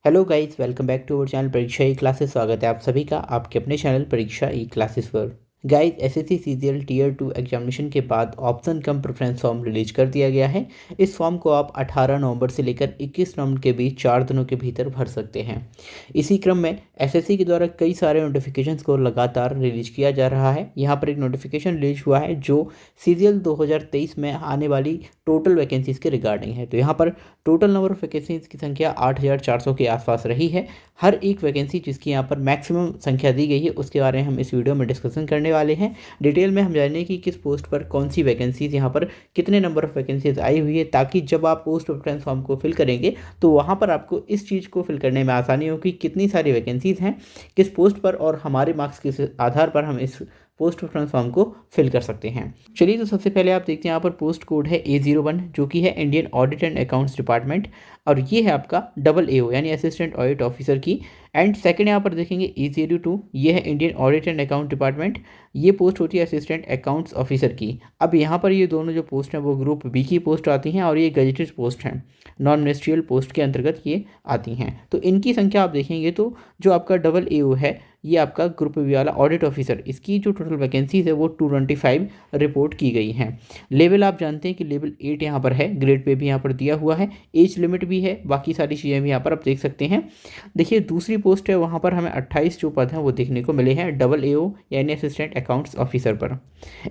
Hello guys, welcome back to our channel Pariksha E classes. स्वागत है आप सभी का आपके अपने चैनल परीक्षा ई क्लासेस पर। Guys, SSC CGL tier 2 examination के बाद option cum preference form release कर दिया गया है। इस फॉर्म को आप 18 नवंबर से लेकर 21 नवंबर के बीच 4 दिनों के भीतर भर सकते हैं। इसी क्रम में एसएससी के द्वारा कई सारे नोटिफिकेशंस को लगातार रिलीज किया जा रहा है। यहाँ पर एक नोटिफिकेशन रिलीज हुआ है जो सीजीएल 2023 में आने वाली टोटल वैकेंसीज के रिगार्डिंग है। तो यहाँ पर टोटल नंबर ऑफ वैकेंसीज की संख्या 8400 के आसपास रही है। हर एक वैकेंसी जिसकी यहाँ पर मैक्सिमम संख्या दी गई है उसके बारे में हम इस वीडियो में डिस्कशन करने वाले हैं। डिटेल में हम जानेंगे कि किस पोस्ट पर कौन सी वैकेंसीज, यहाँ पर कितने नंबर ऑफ वैकेंसीज आई हुई है, ताकि जब आप पोस्ट प्रेफरेंस फॉर्म को फिल करेंगे तो वहाँ पर आपको इस चीज़ को फिल करने में आसानी होगी कितनी सारी वैकेंसीज हैं किस पोस्ट पर, और हमारे मार्क्स किस आधार पर हम इस पोस्ट प्रेफरेंस फॉर्म को फिल कर सकते हैं। चलिए, तो सबसे पहले आप देखते हैं यहाँ पर पोस्ट कोड है A01 जो कि है Indian audit and accounts department, और ये है आपका AAO यानी असिस्टेंट ऑडिट ऑफिसर की। एंड सेकंड यहाँ पर देखेंगे A02, ये है Indian audit and account department, ये पोस्ट होती है असिस्टेंट अकाउंट्स ऑफिसर की। अब यहाँ पर ये दोनों जो पोस्ट हैं वो ग्रुप बी की पोस्ट आती हैं और ये गजेटेड पोस्ट हैं, नॉन मिनिस्ट्रियल पोस्ट के अंतर्गत ये आती हैं। तो इनकी संख्या आप देखेंगे तो जो आपका AA है ये आपका ग्रुप बी वाला ऑडिट ऑफिसर, इसकी जो टोटल वैकेंसीज है वो 225 रिपोर्ट की गई हैं। लेवल आप जानते हैं कि लेवल 8 यहाँ पर है, ग्रेड पे भी यहाँ पर दिया हुआ है, एज लिमिट भी है, बाकी सारी चीज़ें भी यहाँ पर आप देख सकते हैं। देखिए, दूसरी पोस्ट है वहाँ पर हमें 28 जो पद हैं वो देखने को मिले हैं AA यानी असिस्टेंट अकाउंट्स ऑफिसर पर।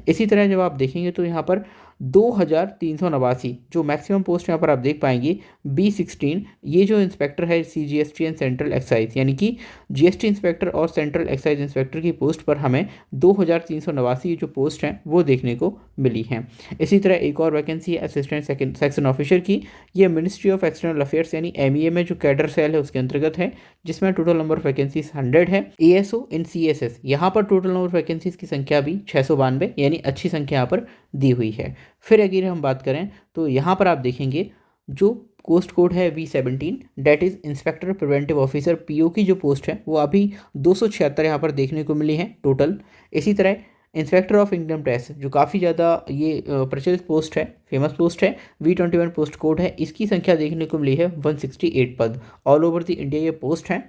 इसी तरह जब आप देखेंगे तो यहाँ पर 2389 जो मैक्सिमम पोस्ट यहाँ पर आप देख पाएंगे B16, ये जो इंस्पेक्टर है CGST एंड सेंट्रल एक्साइज यानी कि GST इंस्पेक्टर और सेंट्रल एक्साइज इंस्पेक्टर की पोस्ट पर हमें 2389 जो पोस्ट हैं वो देखने को मिली हैं। इसी तरह एक और वैकेंसी है असिस्टेंट सेक्शन ऑफिसर की, ये मिनिस्ट्री ऑफ एक्सटर्नल अफेयर्स यानी MEA में जो कैडर सेल है उसके अंतर्गत है, जिसमें टोटल नंबर ऑफ वैकेंसीज 100 है। ASO इन CSS, यहाँ पर टोटल नंबर ऑफ वैकेंसीज की संख्या भी 692 यानी अच्छी संख्या यहाँ पर दी हुई है। फिर अगर हम बात करें तो यहाँ पर आप देखेंगे जो पोस्ट कोड है B17 that is inspector preventive officer PO की जो पोस्ट है वो अभी 276 यहाँ पर देखने को मिली है टोटल। इसी तरह इंस्पेक्टर ऑफ इनकम टैक्स जो काफ़ी ज़्यादा ये प्रचलित पोस्ट है, फेमस पोस्ट है, B21 पोस्ट कोड है, इसकी संख्या देखने को मिली है 168 पद। ऑल ओवर द इंडिया ये पोस्ट है।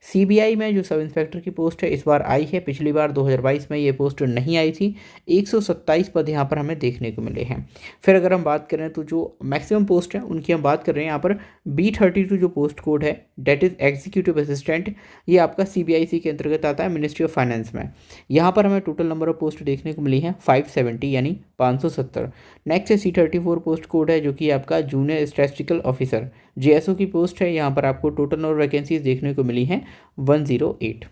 CBI में जो सब इंस्पेक्टर की पोस्ट है इस बार आई है, पिछली बार 2022 में ये पोस्ट नहीं आई थी। 127 पद यहाँ पर हमें देखने को मिले हैं। फिर अगर हम बात करें तो जो मैक्सिमम पोस्ट है उनकी हम बात कर रहे हैं यहाँ पर B32 जो पोस्ट कोड है डेट इज़ एग्जीक्यूटिव असिस्टेंट, ये आपका CBIC के अंतर्गत आता है, मिनिस्ट्री ऑफ फाइनेंस में। यहाँ पर हमें टोटल नंबर ऑफ पोस्ट देखने को मिली है 570 यानी 570। नेक्स्ट है C34 पोस्ट कोड है जो कि आपका जूनियर स्टैटिस्टिकल ऑफिसर JSO की पोस्ट है, यहाँ पर आपको टोटल नंबर वैकेंसीज देखने को मिली हैं 108।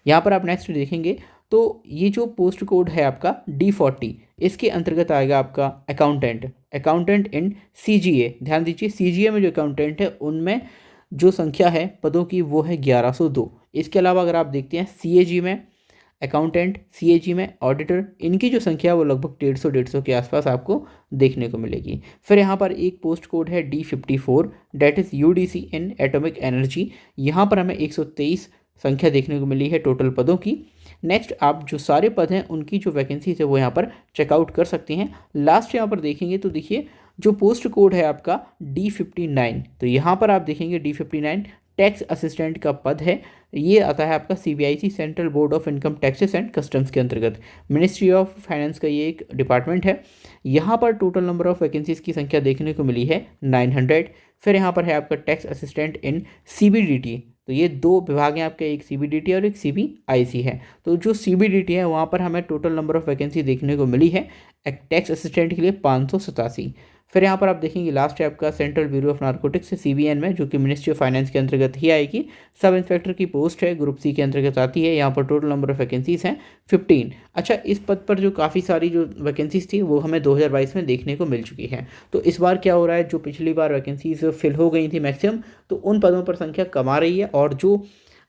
यहाँ पर आप नेक्स्ट देखेंगे तो ये जो पोस्ट कोड है आपका D40, इसके अंतर्गत आएगा आपका अकाउंटेंट इन CGA। ध्यान दीजिए, CGA में जो अकाउंटेंट है उनमें जो संख्या है पदों की वो है 1102। इसके अलावा अगर आप देखते हैं CAG में अकाउंटेंट, CAG में ऑडिटर, इनकी जो संख्या वो लगभग 150 के आसपास आपको देखने को मिलेगी। फिर यहाँ पर एक पोस्ट कोड है D54 that is UDC in atomic energy, यहाँ पर हमें 123 संख्या देखने को मिली है टोटल पदों की। नेक्स्ट आप जो सारे पद हैं उनकी जो वैकेंसीज है वो यहाँ पर चेकआउट कर सकते हैं। लास्ट यहाँ पर देखेंगे तो देखिए जो पोस्ट कोड है आपका D59, तो यहाँ पर आप देखेंगे D59 टैक्स असिस्टेंट का पद है, ये आता है आपका CBIC central board of income taxes and customs के अंतर्गत, मिनिस्ट्री ऑफ फाइनेंस का ये एक डिपार्टमेंट है। यहाँ पर टोटल नंबर ऑफ वैकेंसीज की संख्या देखने को मिली है 900। फिर यहाँ पर है आपका टैक्स असिस्टेंट इन CBDT, तो ये दो विभाग हैं आपके, एक CBDT और एक CBIC है। तो जो CBDT है वहाँ पर हमें टोटल नंबर ऑफ वैकेंसी देखने को मिली है टैक्स असिस्टेंट के लिए 587। फिर यहाँ पर आप देखेंगे लास्ट है आपका central bureau of narcotics CBN में, जो कि मिनिस्ट्री ऑफ फाइनेंस के अंतर्गत ही आएगी। सब इंस्पेक्टर की पोस्ट है, ग्रुप C के अंतर्गत आती है। यहाँ पर टोटल नंबर ऑफ वैकेंसीज हैं 15। अच्छा, इस पद पर जो काफ़ी सारी जो वैकेंसीज थी वो हमें 2022 में देखने को मिल चुकी है। तो इस बार क्या हो रहा है, जो पिछली बार वैकेंसीज फिल हो गई थी मैक्सिमम, तो उन पदों पर संख्या कम आ रही है और जो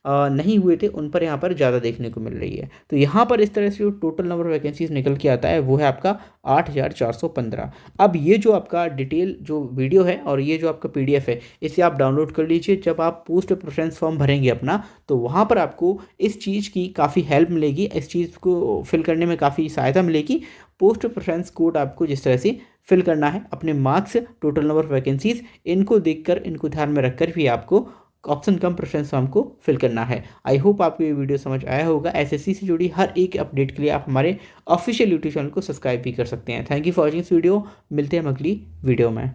नहीं हुए थे उन पर यहाँ पर ज़्यादा देखने को मिल रही है। तो यहाँ पर इस तरह से जो टोटल नंबर ऑफ वैकेंसीज निकल के आता है वो है आपका 8415। अब ये जो आपका डिटेल जो वीडियो है और ये जो आपका PDF है इसे आप डाउनलोड कर लीजिए। जब आप पोस्ट प्रेफरेंस फॉर्म भरेंगे अपना तो वहाँ पर आपको इस चीज़ की काफ़ी हेल्प मिलेगी, इस चीज़ को फिल करने में काफ़ी सहायता मिलेगी। पोस्ट प्रेफरेंस कोड आपको जिस तरह से फिल करना है, अपने marks, total number of vacancies, इनको देखकर, इनको ध्यान में रखकर भी आपको ऑप्शन कम प्रेफरेंस फॉर्म को फिल करना है। आई होप आपको ये वीडियो समझ आया होगा। एसएससी से जुड़ी हर एक अपडेट के लिए आप हमारे ऑफिशियल यूट्यूब चैनल को सब्सक्राइब भी कर सकते हैं। Thank you for watching this video. मिलते हैं हम अगली वीडियो में।